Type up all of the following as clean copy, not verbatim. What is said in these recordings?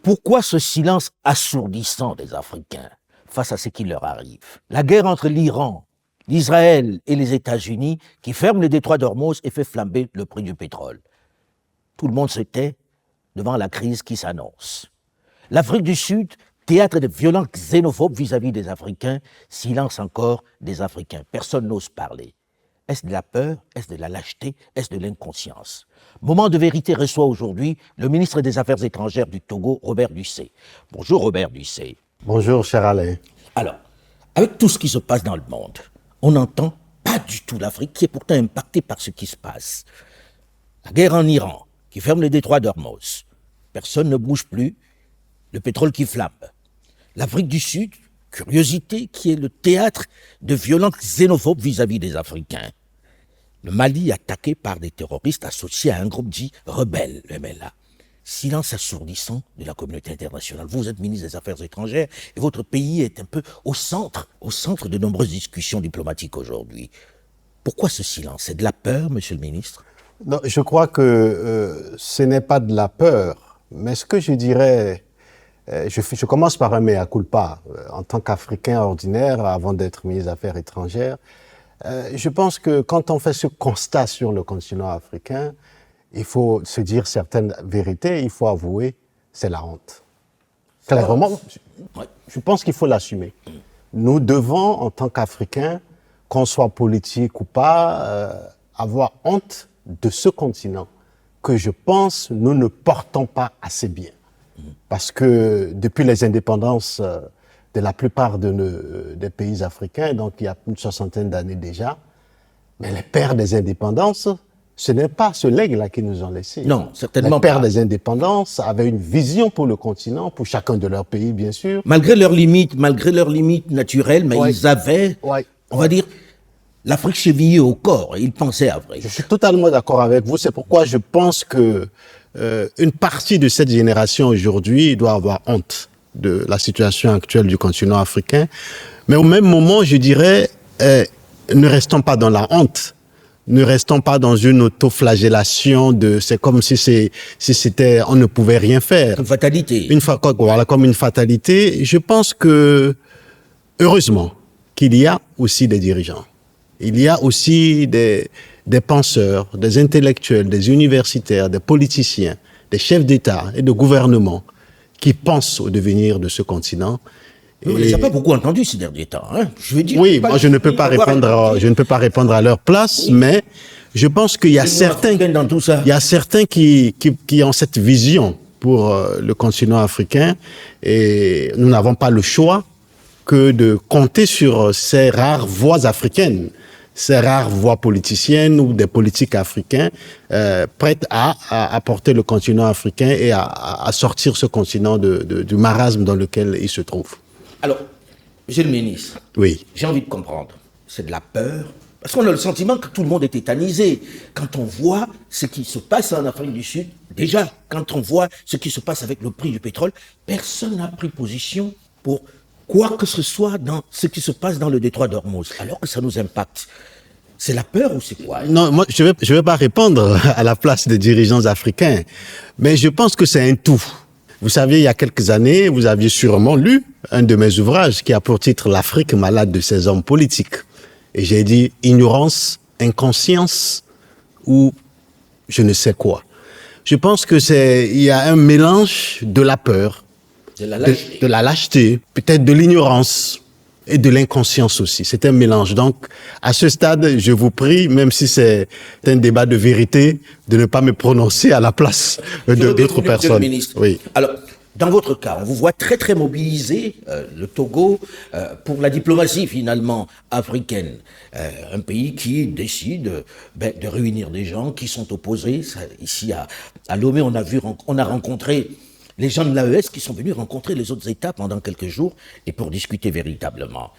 Pourquoi ce silence assourdissant des Africains face à ce qui leur arrive? La guerre entre l'Iran, l'Israël et les États-Unis qui ferment le détroit d'Ormuz et fait flamber le prix du pétrole. Tout le monde se tait devant la crise qui s'annonce. L'Afrique du Sud, théâtre de violences xénophobes vis-à-vis des Africains, silence encore des Africains. Personne n'ose parler. Est-ce de la peur? Est-ce de la lâcheté? Est-ce de l'inconscience? Moment de vérité reçoit aujourd'hui le ministre des Affaires étrangères du Togo, Robert Dussey. Bonjour Robert Dussey. Bonjour cher Alain. Alors, avec tout ce qui se passe dans le monde, on n'entend pas du tout l'Afrique qui est pourtant impactée par ce qui se passe. La guerre en Iran, qui ferme le détroit d'Ormuz. Personne ne bouge plus. Le pétrole qui flambe. L'Afrique du Sud, curiosité, qui est le théâtre de violences xénophobes vis-à-vis des Africains. Le Mali attaqué par des terroristes associés à un groupe dit rebelle, le MLA. Silence assourdissant de la communauté internationale. Vous êtes ministre des Affaires étrangères et votre pays est un peu au centre de nombreuses discussions diplomatiques aujourd'hui. Pourquoi ce silence? C'est de la peur, monsieur le ministre? Non, je crois que ce n'est pas de la peur, mais ce que je dirais, je commence par un mea culpa. En tant qu'Africain ordinaire, avant d'être ministre des Affaires étrangères, je pense que quand on fait ce constat sur le continent africain, il faut se dire certaines vérités, il faut avouer, c'est la honte. Clairement, je pense qu'il faut l'assumer. Nous devons, en tant qu'Africains, qu'on soit politique ou pas, avoir honte de ce continent que je pense nous ne portons pas assez bien. Parce que depuis les indépendances de la plupart des pays africains, donc il y a une soixantaine d'années déjà, mais les pères des indépendances, ce n'est pas ce legs-là qu'ils nous ont laissé. Non, certainement les pères pas. des indépendances avaient une vision pour le continent, pour chacun de leurs pays, bien sûr. Malgré leurs limites naturelles, mais ils avaient, on va dire, l'Afrique chevillée au corps. Ils pensaient à vrai. Je suis totalement d'accord avec vous. C'est pourquoi je pense que une partie de cette génération aujourd'hui doit avoir honte de la situation actuelle du continent africain. Mais au même moment, je dirais, ne restons pas dans la honte. Ne restons pas dans une autoflagellation c'est comme si c'était, on ne pouvait rien faire. Une fatalité. Voilà, comme une fatalité. Je pense que, heureusement, qu'il y a aussi des dirigeants. Il y a aussi des penseurs, des intellectuels, des universitaires, des politiciens, des chefs d'État et de gouvernement qui pensent au devenir de ce continent. On ne les a pas beaucoup entendus ces derniers temps. Hein. Je veux dire, oui, moi je ne peux pas répondre à leur place, oui. Mais je pense qu'il y a certains qui ont cette vision pour le continent africain et nous n'avons pas le choix que de compter sur ces rares voix africaines, ces rares voix politiciennes ou des politiques africains prêtes à porter le continent africain et à sortir ce continent du marasme dans lequel il se trouve. Alors, monsieur le ministre, oui. J'ai envie de comprendre. C'est de la peur? Parce qu'on a le sentiment que tout le monde est tétanisé. Quand on voit ce qui se passe en Afrique du Sud, déjà, quand on voit ce qui se passe avec le prix du pétrole, personne n'a pris position pour quoi que ce soit dans ce qui se passe dans le détroit d'Ormuz, alors que ça nous impacte. C'est la peur ou c'est quoi? Non, moi, je vais pas répondre à la place des dirigeants africains, mais je pense que c'est un tout. Vous savez, il y a quelques années, vous aviez sûrement lu un de mes ouvrages qui a pour titre « L'Afrique malade de ses hommes politiques ». Et j'ai dit « ignorance, inconscience ou je ne sais quoi ». Je pense que il y a un mélange de la peur, de la lâcheté, peut-être de l'ignorance et de l'inconscience aussi. C'est un mélange. Donc, à ce stade, je vous prie, même si c'est un débat de vérité, de ne pas me prononcer à la place d'autres personnes. Oui. Alors, dans votre cas, on vous voit très très mobilisé, le Togo, pour la diplomatie finalement africaine. Un pays qui décide de réunir des gens qui sont opposés. Ici à Lomé, on a rencontré les gens de l'AES qui sont venus rencontrer les autres États pendant quelques jours et pour discuter véritablement.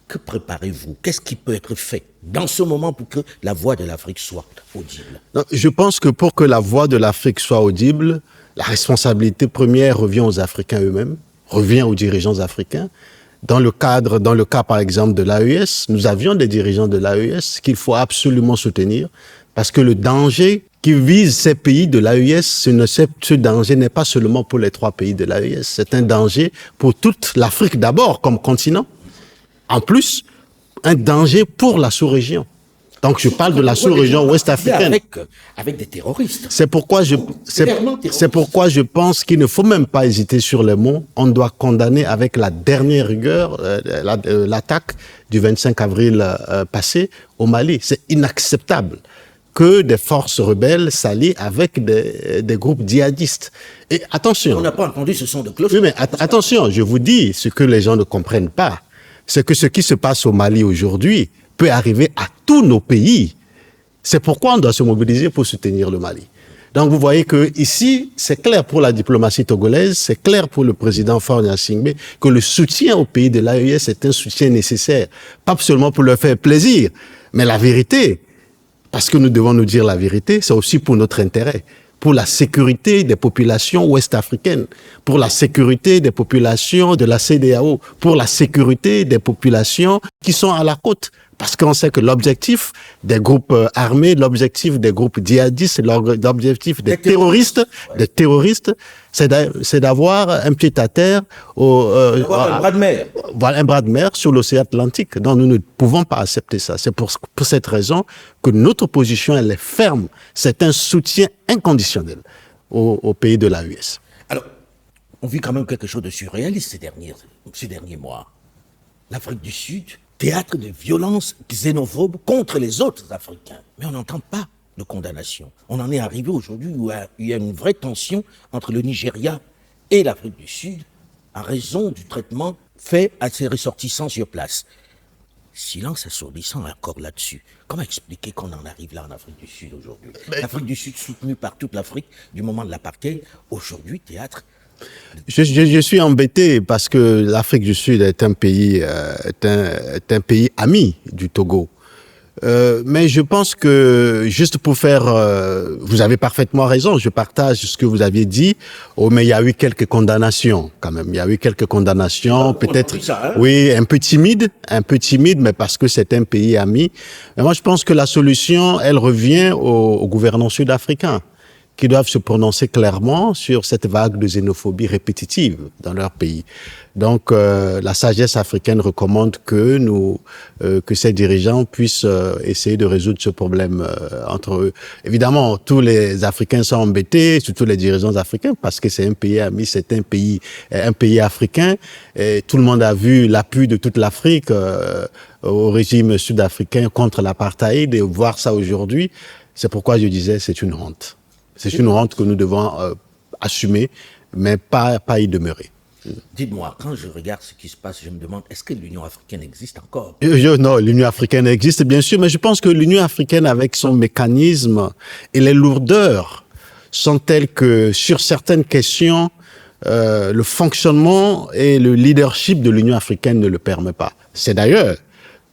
Que préparez-vous? Qu'est-ce qui peut être fait dans ce moment pour que la voix de l'Afrique soit audible? Non, je pense que pour que la voix de l'Afrique soit audible, la responsabilité première revient aux Africains eux-mêmes, revient aux dirigeants africains. Dans le cas par exemple de l'AES, nous avions des dirigeants de l'AES qu'il faut absolument soutenir parce que le danger qui vise ces pays de l'AES, ce danger n'est pas seulement pour les 3 pays de l'AES, c'est un danger pour toute l'Afrique d'abord comme continent. En plus, un danger pour la sous-région. Donc je parle de la sous-région ouest-africaine. Avec des terroristes. C'est pourquoi je pense qu'il ne faut même pas hésiter sur les mots. On doit condamner avec la dernière rigueur l'attaque du 25 avril passé au Mali. C'est inacceptable que des forces rebelles s'allient avec des groupes djihadistes. Et attention. On n'a pas entendu ce son de cloche. Oui, mais attention, je vous dis, ce que les gens ne comprennent pas, c'est que ce qui se passe au Mali aujourd'hui peut arriver à tous nos pays. C'est pourquoi on doit se mobiliser pour soutenir le Mali. Donc vous voyez que ici, c'est clair pour la diplomatie togolaise, c'est clair pour le président Faure Gnassingbé que le soutien aux pays de l'AES est un soutien nécessaire. Pas seulement pour leur faire plaisir, mais la vérité, parce que nous devons nous dire la vérité, c'est aussi pour notre intérêt, pour la sécurité des populations ouest-africaines, pour la sécurité des populations de la CEDEAO, pour la sécurité des populations qui sont à la côte. Parce qu'on sait que l'objectif des groupes armés, l'objectif des groupes djihadistes, l'objectif des terroristes, c'est d'avoir un pied à terre, un bras de mer. Voilà, un bras de mer sur l'océan Atlantique. Donc nous ne pouvons pas accepter ça. C'est pour cette raison que notre position, elle est ferme. C'est un soutien inconditionnel au pays de l'AES. Alors, on vit quand même quelque chose de surréaliste ces derniers mois. L'Afrique du Sud, théâtre de violences xénophobes contre les autres Africains. Mais on n'entend pas de condamnation. On en est arrivé aujourd'hui où il y a une vraie tension entre le Nigeria et l'Afrique du Sud en raison du traitement fait à ses ressortissants sur place. Silence assourdissant encore là-dessus. Comment expliquer qu'on en arrive là en Afrique du Sud aujourd'hui? L'Afrique du Sud soutenue par toute l'Afrique du moment de l'apartheid, aujourd'hui théâtre. Je suis embêté parce que l'Afrique du Sud est un pays ami du Togo. Mais je pense que, juste pour faire... vous avez parfaitement raison, je partage ce que vous aviez dit. Oh, mais il y a eu quelques condamnations, quand même. Il y a eu quelques condamnations, peut-être... Oui, un peu timide, mais parce que c'est un pays ami. Mais moi, je pense que la solution, elle revient aux gouvernants sud-africains, qui doivent se prononcer clairement sur cette vague de xénophobie répétitive dans leur pays. Donc, la sagesse africaine recommande que ces dirigeants puissent essayer de résoudre ce problème entre eux. Évidemment, tous les Africains sont embêtés, surtout les dirigeants africains, parce que c'est un pays ami, c'est un pays africain. Et tout le monde a vu l'appui de toute l'Afrique au régime sud-africain contre l'apartheid, et voir ça aujourd'hui, c'est pourquoi je disais c'est une honte. C'est une honte que nous devons assumer, mais pas y demeurer. Dites-moi, quand je regarde ce qui se passe, je me demande, est-ce que l'Union africaine existe encore? Non, l'Union africaine existe bien sûr, mais je pense que l'Union africaine, avec son mécanisme et les lourdeurs, sont telles que sur certaines questions, le fonctionnement et le leadership de l'Union africaine ne le permet pas. C'est d'ailleurs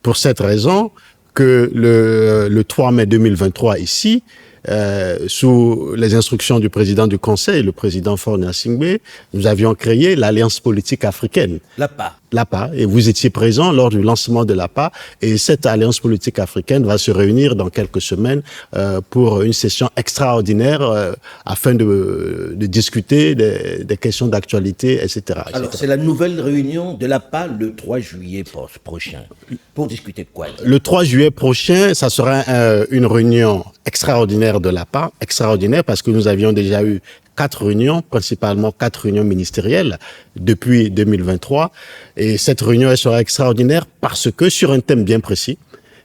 pour cette raison que le 3 mai 2023 ici, sous les instructions du président du Conseil, le président Faure Gnassingbé, nous avions créé l'Alliance politique africaine. L'APA. Et vous étiez présent lors du lancement de l'APA. Et cette Alliance politique africaine va se réunir dans quelques semaines pour une session extraordinaire afin de discuter des questions d'actualité, etc. Alors, c'est la nouvelle réunion de l'APA le 3 juillet prochain. Pour discuter de quoi? Le 3 juillet prochain, ça sera une réunion extraordinaire de l'APA. Extraordinaire parce que nous avions déjà eu 4 réunions, principalement 4 réunions ministérielles depuis 2023. Et cette réunion, elle sera extraordinaire parce que sur un thème bien précis.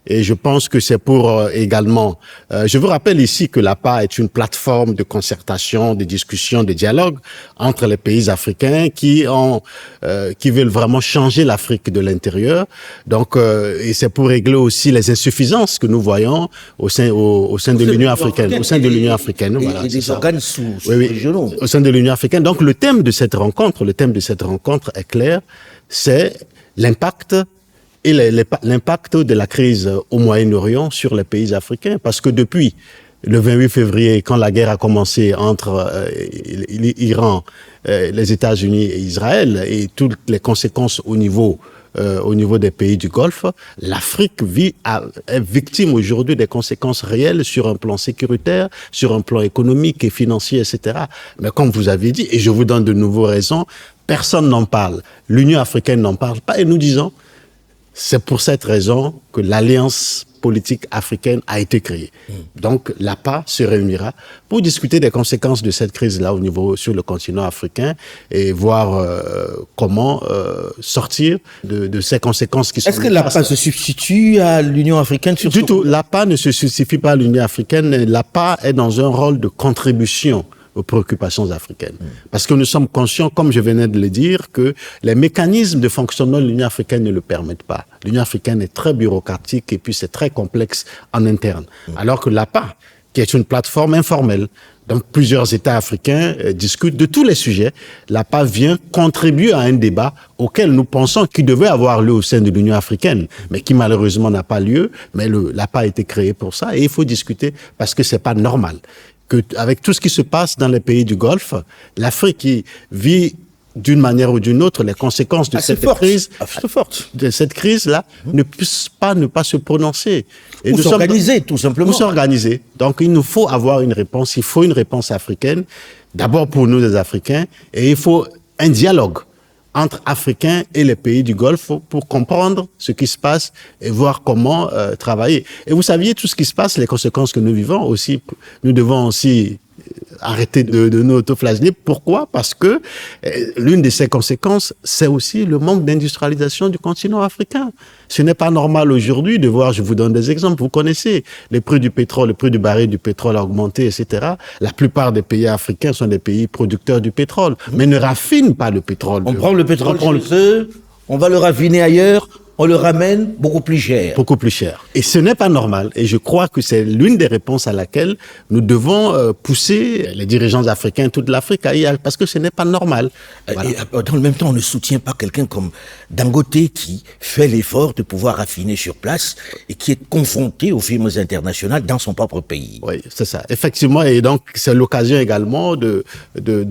Et je pense que c'est pour également... je vous rappelle ici que l'APA est une plateforme de concertation, de discussion, de dialogue entre les pays africains qui veulent vraiment changer l'Afrique de l'intérieur. Donc, et c'est pour régler aussi les insuffisances que nous voyons au sein de l'Union africaine. Au sein de l'Union africaine, voilà. Et des organes sous-régionaux. Au sein de l'Union africaine. Donc, le thème de cette rencontre est clair, c'est l'impact et l'impact de la crise au Moyen-Orient sur les pays africains. Parce que depuis le 28 février, quand la guerre a commencé entre l'Iran, les États-Unis et Israël, et toutes les conséquences au niveau au niveau des pays du Golfe, l'Afrique est victime aujourd'hui des conséquences réelles sur un plan sécuritaire, sur un plan économique et financier, etc. Mais comme vous avez dit, et je vous donne de nouveau raison, personne n'en parle. L'Union africaine n'en parle pas et nous disons, c'est pour cette raison que l'Alliance politique africaine a été créée. Donc, l'APA se réunira pour discuter des conséquences de cette crise-là sur le continent africain et voir comment sortir de ces conséquences qui sont... Est-ce que l'APA se substitue à l'Union africaine sur Du tout. L'APA ne se substitue pas à l'Union africaine. L'APA est dans un rôle de contribution aux préoccupations africaines. Parce que nous sommes conscients, comme je venais de le dire, que les mécanismes de fonctionnement de l'Union africaine ne le permettent pas. L'Union africaine est très bureaucratique et puis c'est très complexe en interne. Alors que l'APA, qui est une plateforme informelle, donc plusieurs États africains discutent de tous les sujets, l'APA vient contribuer à un débat auquel nous pensons qu'il devait avoir lieu au sein de l'Union africaine, mais qui malheureusement n'a pas lieu. Mais l'APA a été créé pour ça et il faut discuter parce que c'est pas normal. Avec tout ce qui se passe dans les pays du Golfe, l'Afrique qui vit d'une manière ou d'une autre les conséquences de cette crise-là, ne puisse pas ne pas se prononcer. Ou s'organiser, tout simplement. Ou s'organiser. Donc, il nous faut avoir une réponse. Il faut une réponse africaine, d'abord pour nous, les Africains, et il faut un dialogue entre Africains et les pays du Golfe pour comprendre ce qui se passe et voir comment travailler. Et vous saviez, tout ce qui se passe, les conséquences que nous vivons aussi, nous devons aussi arrêter de nous autoflageller. Pourquoi? Parce que l'une de ces conséquences, c'est aussi le manque d'industrialisation du continent africain. Ce n'est pas normal aujourd'hui de voir, je vous donne des exemples, vous connaissez les prix du pétrole, le prix du baril du pétrole a augmenté, etc. La plupart des pays africains sont des pays producteurs du pétrole, mais ne raffinent pas le pétrole. On prend le pétrole chez eux, on va le raffiner ailleurs, on le ramène beaucoup plus cher. Beaucoup plus cher. Et ce n'est pas normal. Et je crois que c'est l'une des réponses à laquelle nous devons pousser les dirigeants africains, toute l'Afrique, parce que ce n'est pas normal. Voilà. Et dans le même temps, on ne soutient pas quelqu'un comme Dangote qui fait l'effort de pouvoir raffiner sur place et qui est confronté aux firmes internationales dans son propre pays. Oui, c'est ça. Effectivement. Et donc, c'est l'occasion également de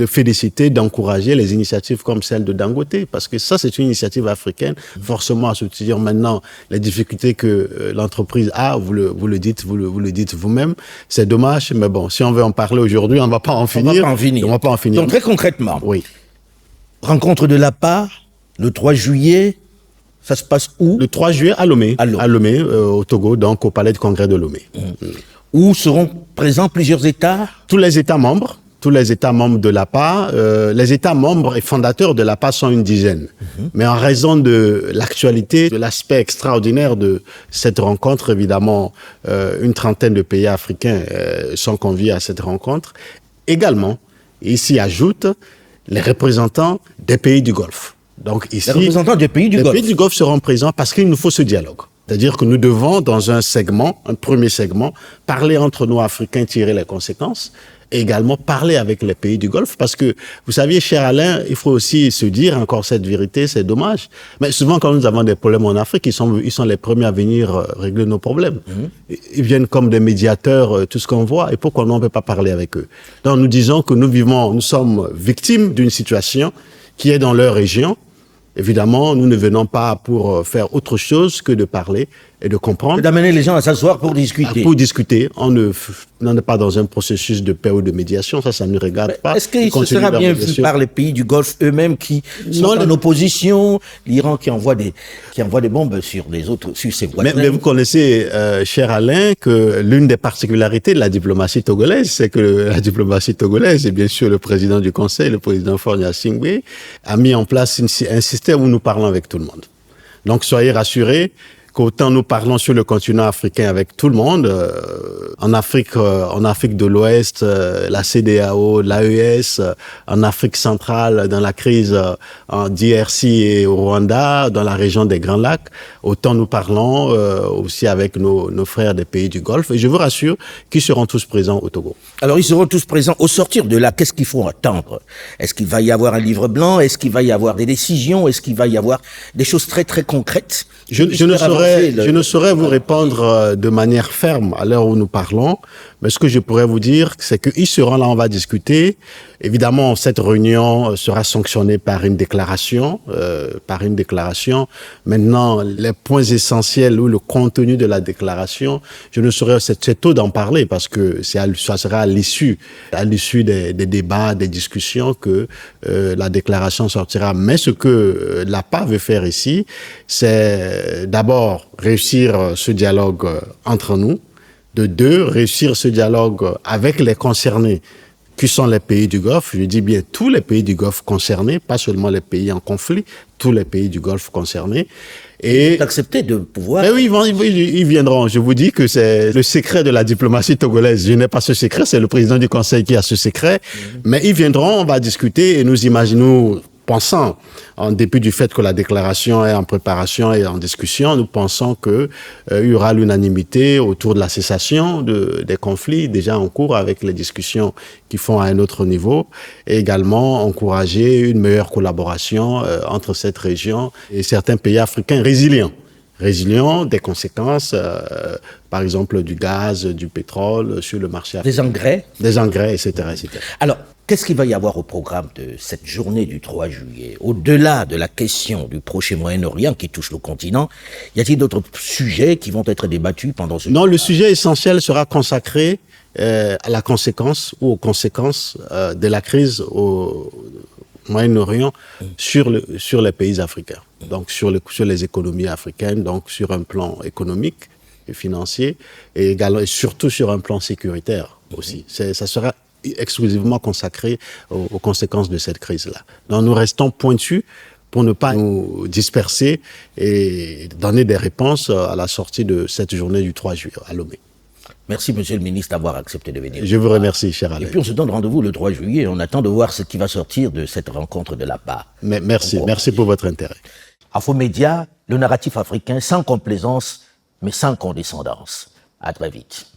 féliciter, d'encourager les initiatives comme celle de Dangote, parce que ça, c'est une initiative africaine, forcément à soutenir maintenant les difficultés que l'entreprise a, vous le dites vous-même. C'est dommage, mais bon, si on veut en parler aujourd'hui, on ne va pas en finir. On va pas en finir. Donc très concrètement, oui. Rencontre de l'APA, le 3 juillet, ça se passe où? Le 3 juillet à Lomé, au Togo, donc au palais de congrès de Lomé. Où seront présents plusieurs États? Tous les États membres de l'APA. Les États membres et fondateurs de l'APA sont une dizaine. Mais en raison de l'actualité, de l'aspect extraordinaire de cette rencontre, évidemment, une trentaine de pays africains sont conviés à cette rencontre. Également, ici ajoutent les représentants des pays du Golfe. Donc ici, les représentants des pays du Golfe. Les pays du Golfe seront présents parce qu'il nous faut ce dialogue. C'est-à-dire que nous devons, dans un premier segment, parler entre nous Africains, tirer les conséquences, et également parler avec les pays du Golfe, parce que, vous saviez, cher Alain, il faut aussi se dire encore cette vérité, c'est dommage. Mais souvent, quand nous avons des problèmes en Afrique, ils sont les premiers à venir régler nos problèmes. Ils viennent comme des médiateurs, tout ce qu'on voit, et pourquoi on ne peut pas parler avec eux? Donc, nous disons que nous sommes victimes d'une situation qui est dans leur région. Évidemment, nous ne venons pas pour faire autre chose que de parler et de comprendre. Et d'amener les gens à s'asseoir pour discuter. Pour discuter. On n'est pas dans un processus de paix ou de médiation. Ça ne regarde pas. Est-ce qu'il se sera bien vu par les pays du Golfe eux-mêmes qui sont en opposition? L'Iran qui envoie des bombes sur ses voisins. Mais vous connaissez, cher Alain, que l'une des particularités de la diplomatie togolaise, c'est que la diplomatie togolaise, et bien sûr le président du Conseil, le président Faure Gnassingbé, a mis en place un système où nous parlons avec tout le monde. Donc soyez rassurés qu'autant nous parlons sur le continent africain avec tout le monde, en Afrique de l'Ouest, la CEDEAO, l'AES, en Afrique centrale, dans la crise en DRC et au Rwanda, dans la région des Grands Lacs, autant nous parlons aussi avec nos frères des pays du Golfe. Et je vous rassure qu'ils seront tous présents au Togo. Alors ils seront tous présents. Au sortir de là, qu'est-ce qu'il faut attendre? Est-ce qu'il va y avoir un livre blanc? Est-ce qu'il va y avoir des décisions? Est-ce qu'il va y avoir des choses très très concrètes? Je ne saurais vous répondre de manière ferme à l'heure où nous parlons, Mais ce que je pourrais vous dire, c'est qu'ils seront là, on va discuter. Évidemment, cette réunion sera sanctionnée par une déclaration. Maintenant, les points essentiels ou le contenu de la déclaration, je ne saurais, c'est tôt d'en parler parce que ça sera à l'issue des débats, des discussions que la déclaration sortira. Mais ce que l'APA veut faire ici, c'est d'abord réussir ce dialogue entre nous. De deux, réussir ce dialogue avec les concernés, qui sont les pays du Golfe. Je dis bien tous les pays du Golfe concernés, pas seulement les pays en conflit, tous les pays du Golfe concernés. Et d'accepter de pouvoir... Mais oui, ils viendront. Je vous dis que c'est le secret de la diplomatie togolaise. Je n'ai pas ce secret, c'est le président du Conseil qui a ce secret. Mais ils viendront, on va discuter et nous imaginons... Pensant, en dépit du fait que la déclaration est en préparation et en discussion, nous pensons qu'il y aura l'unanimité autour de la cessation des conflits déjà en cours avec les discussions qui font à un autre niveau et également encourager une meilleure collaboration entre cette région et certains pays africains résilients des conséquences, par exemple du gaz, du pétrole sur le marché africain. Des engrais, etc., etc. Alors, qu'est-ce qu'il va y avoir au programme de cette journée du 3 juillet? Au-delà de la question du proche Moyen-Orient qui touche le continent, y a-t-il d'autres sujets qui vont être débattus pendant ce Non, le sujet essentiel sera consacré à la conséquence ou aux conséquences de la crise au Moyen-Orient sur les pays africains. Donc sur les économies africaines, donc sur un plan économique et financier et également et surtout sur un plan sécuritaire aussi. Ça sera exclusivement consacré aux conséquences de cette crise-là. Donc nous restons pointus pour ne pas nous disperser et donner des réponses à la sortie de cette journée du 3 juillet à Lomé. Merci, monsieur le ministre, d'avoir accepté de venir. Je vous remercie, cher Alain. Et puis on se donne rendez-vous le 3 juillet. On attend de voir ce qui va sortir de cette rencontre de l'APA. Merci pour votre intérêt. Afromédia, le narratif africain sans complaisance, mais sans condescendance. À très vite.